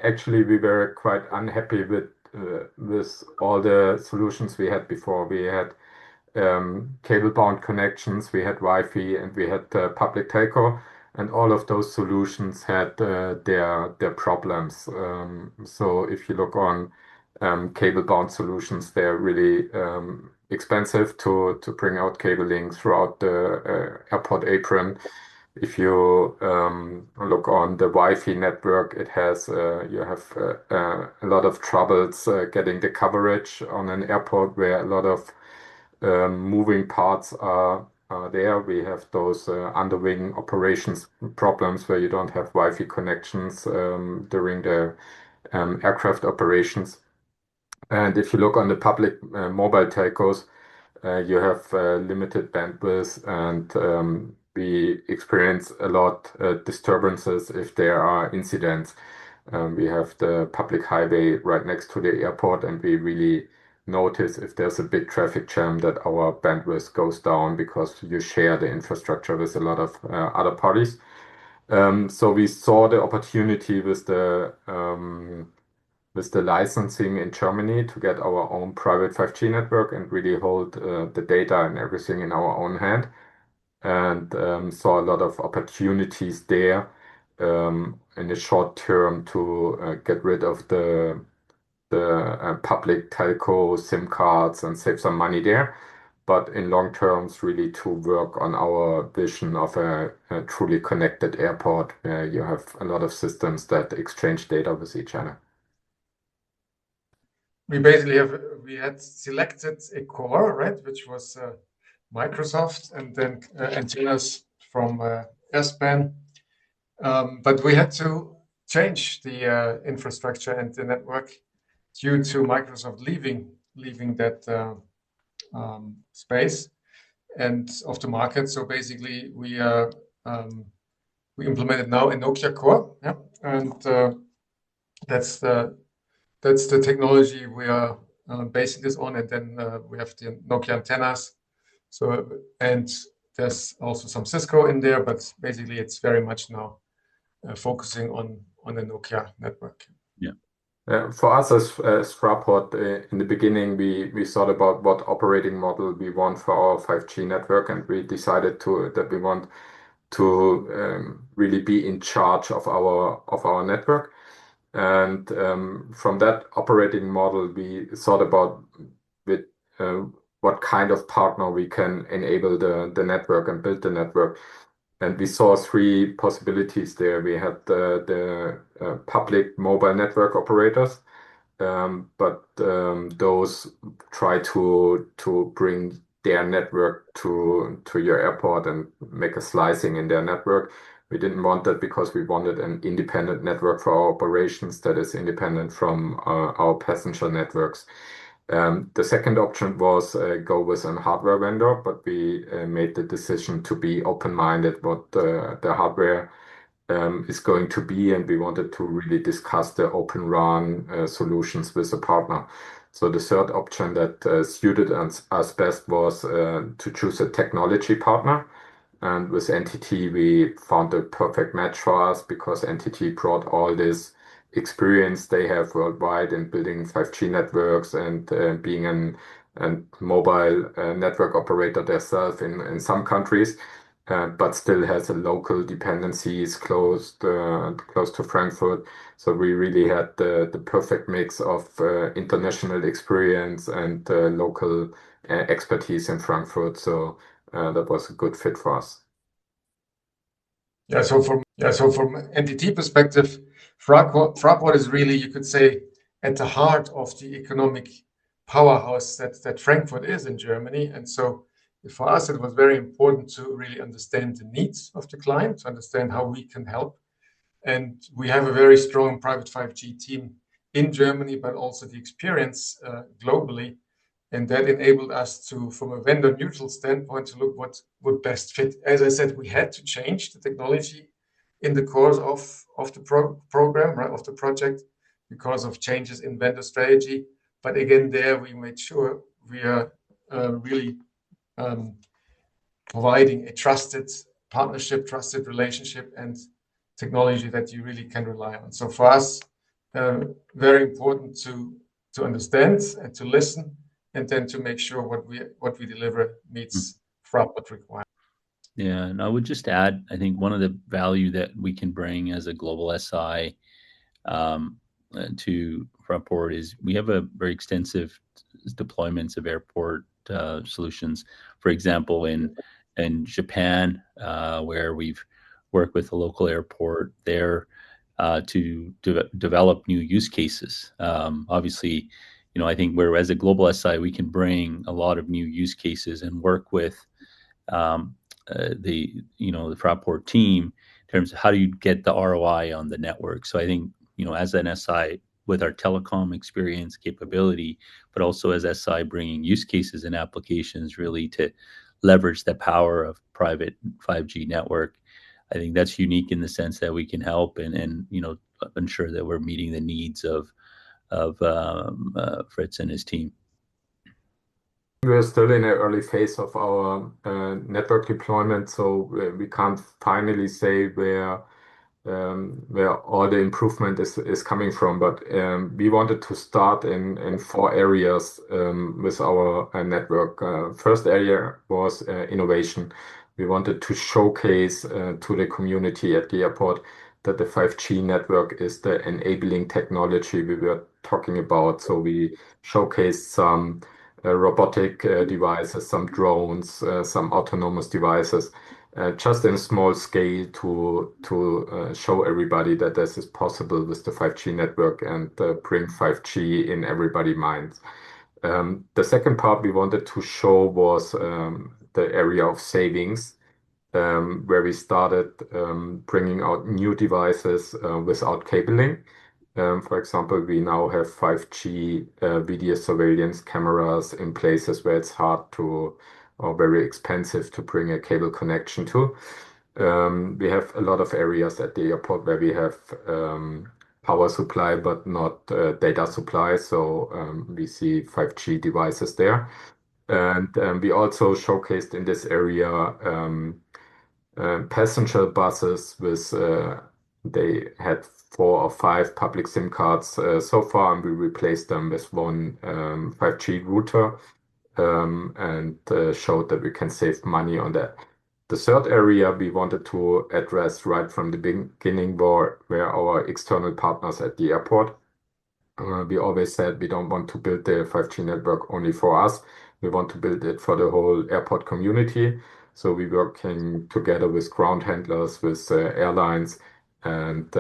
actually, we were quite unhappy with all the solutions we had before. We had cable-bound connections, we had Wi-Fi, and we had public telco, and all of those solutions had their problems. So if you look on cable-bound solutions, they're really expensive to bring out cabling throughout the airport apron. If you look on the Wi-Fi network, it has you have a lot of troubles getting the coverage on an airport where a lot of moving parts are there. We have those underwing operations problems where you don't have Wi-Fi connections during the aircraft operations. And if you look on the public mobile telcos, you have limited bandwidth, and we experience a lot disturbances if there are incidents. We have the public highway right next to the airport, and we really notice if there's a big traffic jam that our bandwidth goes down because you share the infrastructure with a lot of other parties. So we saw the opportunity with the licensing in Germany to get our own private 5G network and really hold the data and everything in our own hand, and saw a lot of opportunities there in the short term to get rid of the public telco SIM cards and save some money there. But in long terms, really to work on our vision of a truly connected airport where you have a lot of systems that exchange data with each other. We had selected a core, right, which was Microsoft, and then antennas from Airspan. But we had to change the infrastructure and the network due to Microsoft leaving that space and of the market. So basically, we implemented now a Nokia core, yeah, and that's the technology we are basing this on, and then we have the Nokia antennas. So, and there's also some Cisco in there, but basically it's very much now focusing on the Nokia network. Yeah. For us as Fraport, in the beginning, we thought about what operating model we want for our 5G network, and we decided that we want to really be in charge of our network. And from that operating model, we thought about with what kind of partner we can enable the network and build the network. And we saw three possibilities there. We had the public mobile network operators, but those try to bring their network to your airport and make a slicing in their network. We didn't want that because we wanted an independent network for our operations that is independent from our passenger networks. The second option was go with a hardware vendor, but we made the decision to be open-minded what the hardware is going to be, and we wanted to really discuss the Open RAN solutions with a partner. So the third option that suited us best was to choose a technology partner. And with NTT, we found a perfect match for us because NTT brought all this experience they have worldwide in building 5G networks and being a mobile network operator themselves in some countries, but still has a local dependencies close to Frankfurt. So we really had the perfect mix of international experience and local expertise in Frankfurt. So that was a good fit for us. So from NTT perspective, Fraport is really, you could say, at the heart of the economic powerhouse that Frankfurt is in Germany. And so for us, it was very important to really understand the needs of the client, to understand how we can help. And we have a very strong private 5G team in Germany, but also the experience globally. And that enabled us to, from a vendor neutral standpoint, to look what would best fit. As I said, we had to change the technology in the course of the program, right, of the project, because of changes in vendor strategy. But again, there we made sure we are really providing a trusted partnership, trusted relationship, and technology that you really can rely on. So for us, very important to understand and to listen, and then to make sure what we deliver meets Fraport requirements. Yeah, and I would just add, I think one of the value that we can bring as a global SI to Fraport is we have a very extensive deployments of airport solutions. For example, in Japan, where we've worked with a local airport there to develop new use cases. Obviously, I think where as a global SI, we can bring a lot of new use cases and work with the Fraport team in terms of how do you get the ROI on the network. So I think, as an SI with our telecom experience capability, but also as SI bringing use cases and applications really to leverage the power of private 5G network, I think that's unique in the sense that we can help and ensure that we're meeting the needs of Fritz and his team. We're still in an early phase of our network deployment, so we can't finally say where all the improvement is coming from. But we wanted to start in 4 areas with our network. First area was innovation. We wanted to showcase to the community at the airport that the 5G network is the enabling technology we were talking about. So we showcased some robotic devices, some drones, some autonomous devices, just in a small scale to show everybody that this is possible with the 5G network and bring 5G in everybody's minds. The second part we wanted to show was the area of savings, where we started bringing out new devices without cabling. For example, we now have 5G video surveillance cameras in places where it's hard to or very expensive to bring a cable connection to. We have a lot of areas at the airport where we have power supply but not data supply, so we see 5G devices there. And we also showcased in this area passenger buses with they had 4 or 5 public SIM cards so far, and we replaced them with one 5G router and showed that we can save money on that. The third area we wanted to address right from the beginning were our external partners at the airport. We always said we don't want to build the 5G network only for us. We want to build it for the whole airport community. So we're working together with ground handlers, with airlines, and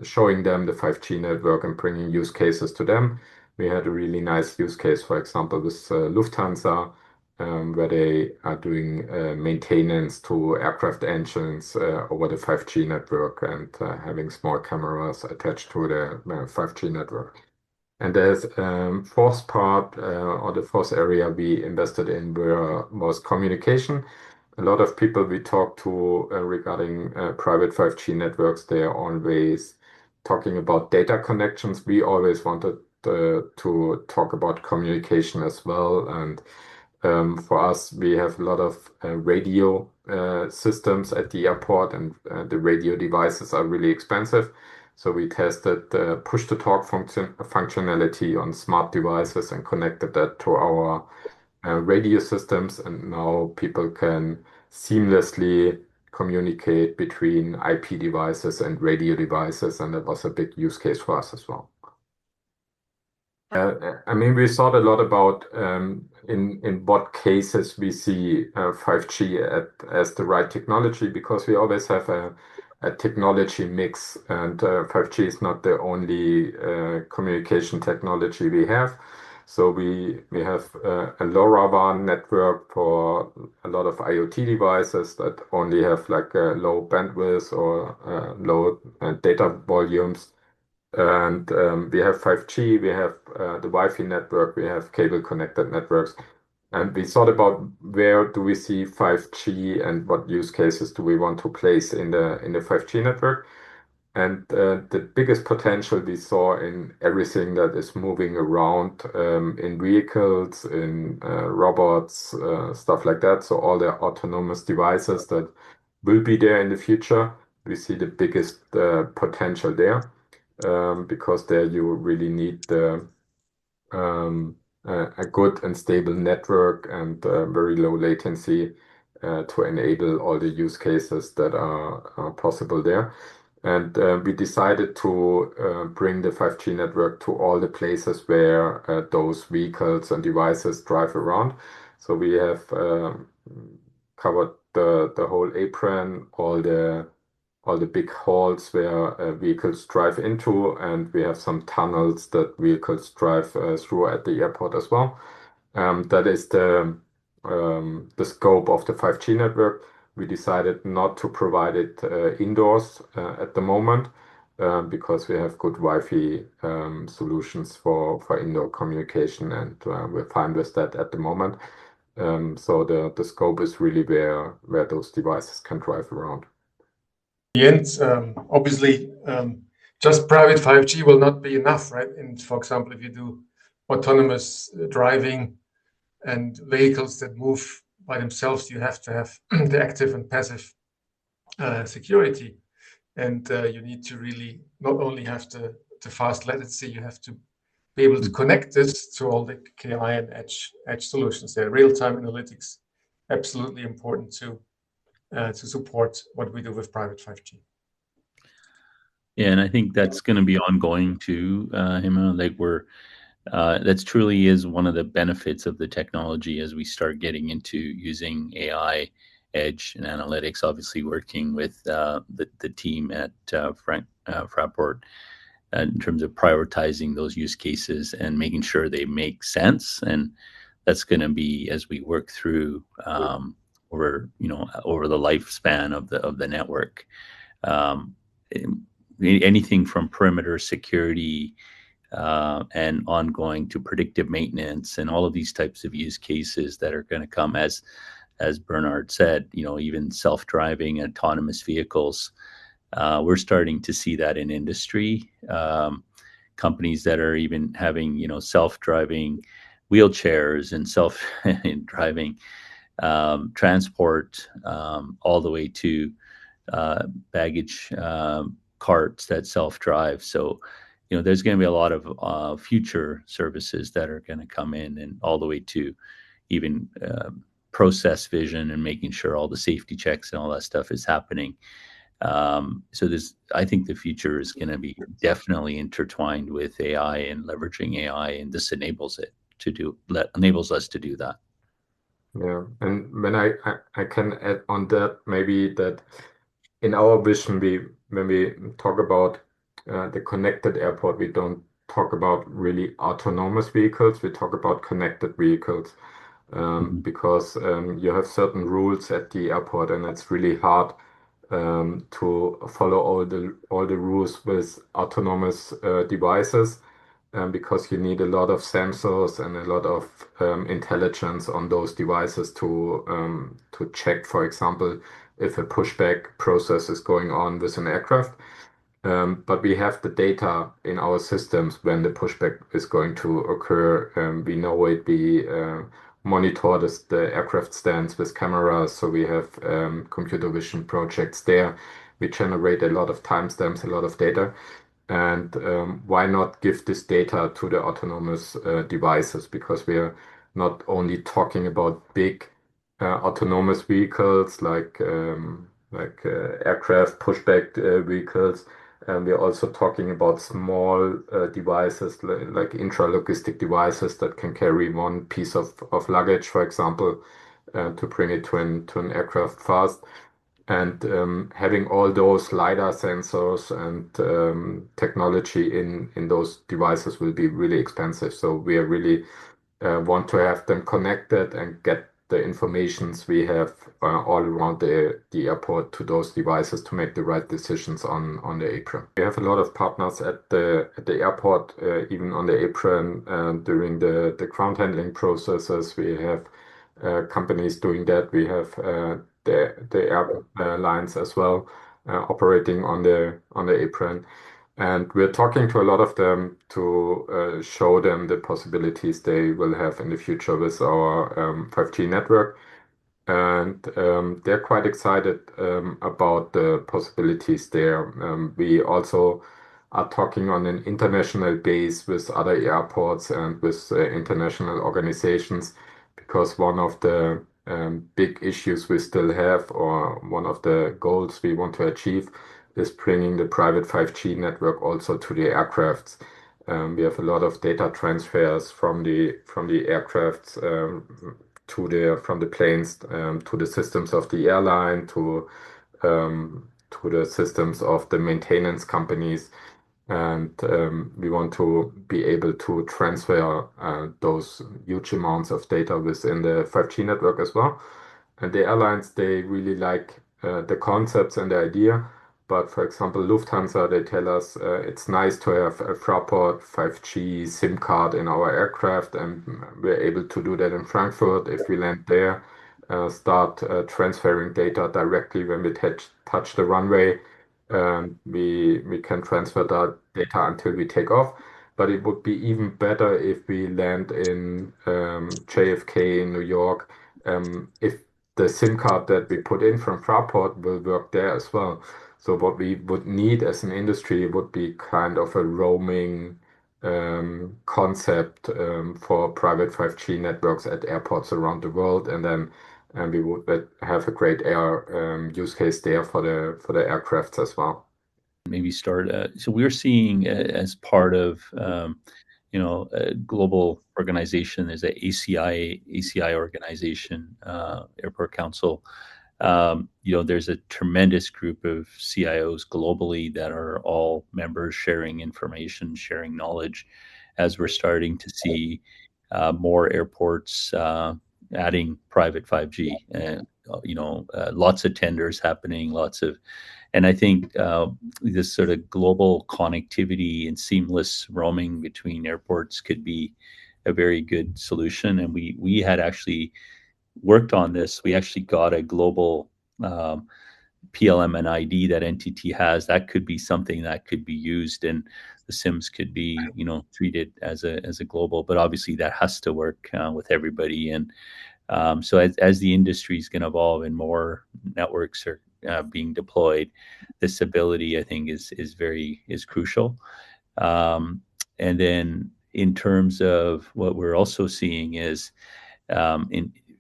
showing them the 5G network and bringing use cases to them. We had a really nice use case, for example, with Lufthansa, where they are doing maintenance to aircraft engines over the 5G network and having small cameras attached to the 5G network. And there's fourth part or the fourth area we invested in was communication. A lot of people we talk to regarding private 5G networks, they are always talking about data connections. We always wanted to talk about communication as well. And for us, we have a lot of radio systems at the airport, and the radio devices are really expensive. So we tested push-to-talk functionality on smart devices and connected that to our radio systems. And now people can seamlessly communicate between IP devices and radio devices. And that was a big use case for us as well. I mean, we thought a lot about in what cases we see 5G as the right technology, because we always have a technology mix, and 5G is not the only communication technology we have. So we have a LoRaWAN network for a lot of IoT devices that only have like a low bandwidth or low data volumes. And we have 5G, we have the Wi-Fi network, we have cable connected networks. And we thought about where do we see 5G and what use cases do we want to place in the 5G network. And the biggest potential we saw in everything that is moving around in vehicles, in robots, stuff like that. So all the autonomous devices that will be there in the future, we see the biggest potential there. because there you really need a good and stable network and very low latency to enable all the use cases that are possible there. And we decided to bring the 5G network to all the places where those vehicles and devices drive around. So we have covered the whole apron, all the big halls where vehicles drive into, and we have some tunnels that vehicles drive through at the airport as well. That is the scope of the 5G network. We decided not to provide it indoors at the moment because we have good Wi-Fi solutions for indoor communication, and we're fine with that at the moment. So the scope is really where those devices can drive around. In the end, obviously, just private 5G will not be enough, right? And for example, if you do autonomous driving and vehicles that move by themselves, you have to have the active and passive security. And you need to really not only have the fast latency, you have to be able to connect this to all the KI and edge solutions there. Real-time analytics, absolutely important to support what we do with private 5G. Yeah, and I think that's going to be ongoing too, Hima. Like that's truly is one of the benefits of the technology as we start getting into using AI, edge, and analytics. Obviously, working with the team at Fraport in terms of prioritizing those use cases and making sure they make sense. And that's going to be as we work through over the lifespan of the network. Anything from perimeter security and ongoing to predictive maintenance and all of these types of use cases that are going to come as Bernhard said, even self-driving autonomous vehicles. We're starting to see that in industry. Companies that are even having, self-driving wheelchairs and self-driving transport all the way to baggage carts that self-drive. So, there's going to be a lot of future services that are going to come in, and all the way to even process vision and making sure all the safety checks and all that stuff is happening. So I think the future is going to be definitely intertwined with AI and leveraging AI, and this enables us to do that. Yeah, and when I can add on that, maybe that in our vision, when we talk about the connected airport, we don't talk about really autonomous vehicles. We talk about connected vehicles because you have certain rules at the airport, and it's really hard to follow all the rules with autonomous devices. Because you need a lot of sensors and a lot of intelligence on those devices to check, for example, if a pushback process is going on with an aircraft. But we have the data in our systems when the pushback is going to occur. We know it. We monitor the aircraft stands with cameras. So we have computer vision projects there. We generate a lot of timestamps, a lot of data. And why not give this data to the autonomous devices? Because we are not only talking about big autonomous vehicles like aircraft pushback vehicles. And we're also talking about small devices like intra-logistic devices that can carry one piece of luggage, for example, to bring it to an aircraft fast. And having all those LiDAR sensors and technology in those devices will be really expensive. So we are really want to have them connected and get the informations we have all around the airport to those devices to make the right decisions on the apron. We have a lot of partners at the airport, even on the apron during the ground handling processes. We have companies doing that. We have the airlines as well operating on the apron. And we're talking to a lot of them to show them the possibilities they will have in the future with our 5G network. And they're quite excited about the possibilities there. We also are talking on an international base with other airports and with international organizations, because one of the big issues we still have, or one of the goals we want to achieve, is bringing the private 5G network also to the aircrafts. We have a lot of data transfers from the aircrafts from the planes to the systems of the airline to the systems of the maintenance companies, and we want to be able to transfer those huge amounts of data within the 5G network as well. And the airlines, they really like the concepts and the idea. But for example, Lufthansa, they tell us it's nice to have a Fraport 5G SIM card in our aircraft, and we're able to do that in Frankfurt if we land there, start transferring data directly when we touch the runway. We can transfer that data until we take off. But it would be even better if we land in JFK in New York, if the SIM card that we put in from Fraport will work there as well. So what we would need as an industry would be kind of a roaming concept for private 5G networks at airports around the world, and then we would have a great air use case there for the aircrafts as well. Maybe start. So we're seeing as part of a global organization. There's a ACI organization, Airport Council. There's a tremendous group of CIOs globally that are all members, sharing information, sharing knowledge, as we're starting to see more airports adding private 5G. Lots of tenders happening, and I think this sort of global connectivity and seamless roaming between airports could be a very good solution. And we had actually worked on this. We actually got a global PLM and ID that NTT has. That could be something that could be used, and the SIMs could be, treated as a global. But obviously, that has to work with everybody. And so as the industry is going to evolve and more networks are being deployed, this ability, I think, is crucial. And then in terms of what we're also seeing is,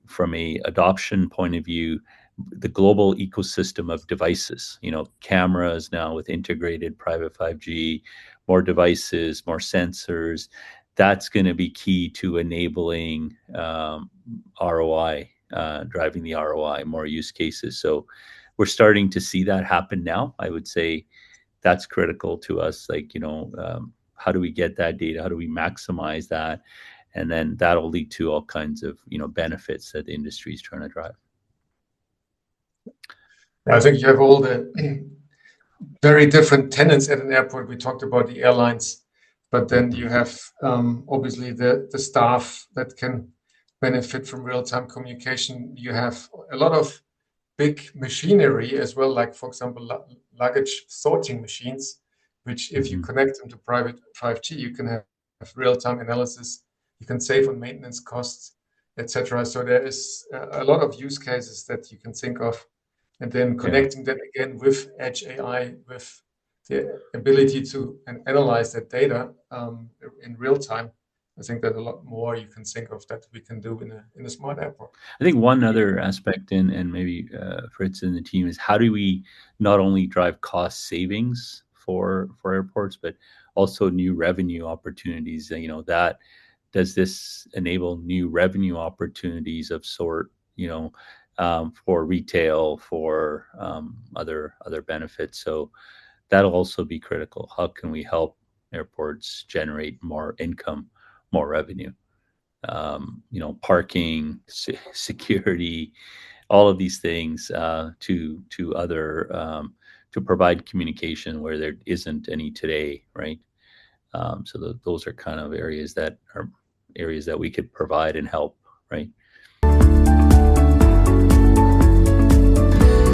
from a adoption point of view, the global ecosystem of devices, cameras now with integrated private 5G, more devices, more sensors, that's going to be key to enabling ROI, driving the ROI, more use cases. So we're starting to see that happen now. I would say that's critical to us. How do we get that data? How do we maximize that? And then that'll lead to all kinds of, benefits that the industry is trying to drive. I think you have all the very different tenants at an airport. We talked about the airlines, but then you have obviously the staff that can benefit from real-time communication. You have a lot of big machinery as well, like, for example, luggage sorting machines, which if you connect them to private 5G, you can have real-time analysis. You can save on maintenance costs, etc. So there is a lot of use cases that you can think of. And then connecting that again with Edge AI, with the ability to analyze that data in real time, I think there's a lot more you can think of that we can do in a smart airport. I think one other aspect, and maybe Fritz and the team, is how do we not only drive cost savings for airports, but also new revenue opportunities. That does this enable new revenue opportunities of sort, for retail, for other benefits. So that'll also be critical. How can we help airports generate more income, more revenue? Parking, security, all of these things to other to provide communication where there isn't any today, right? So those are kind of areas that we could provide and help, right?